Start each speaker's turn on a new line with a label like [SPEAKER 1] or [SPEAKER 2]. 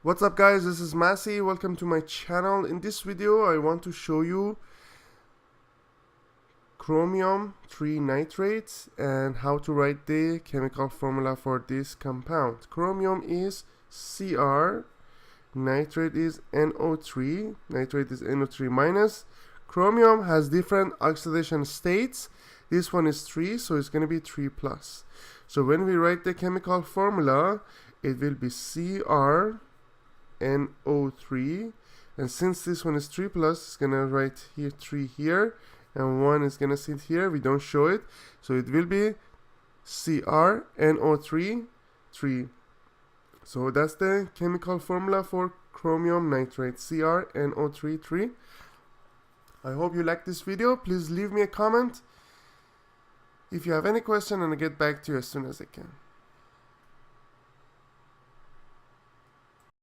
[SPEAKER 1] What's up guys, this is Masi. Welcome to my channel. In this video I want to show you chromium 3 nitrate and how to write the chemical formula for this compound. Chromium is Cr, nitrate is NO3, nitrate is NO3 minus. Chromium has different oxidation states. This one is 3, so it's going to be 3 plus. So when we write the chemical formula, it will be Cr NO3, and since this one is 3 plus, it's gonna write here 3 here and 1 is gonna sit here. We don't show it, so it will be Cr NO3 3. So that's the chemical formula for chromium nitrate, Cr NO3 3. I hope you like this video. Please leave me a comment if you have any question and I'll get back to you as soon as I can.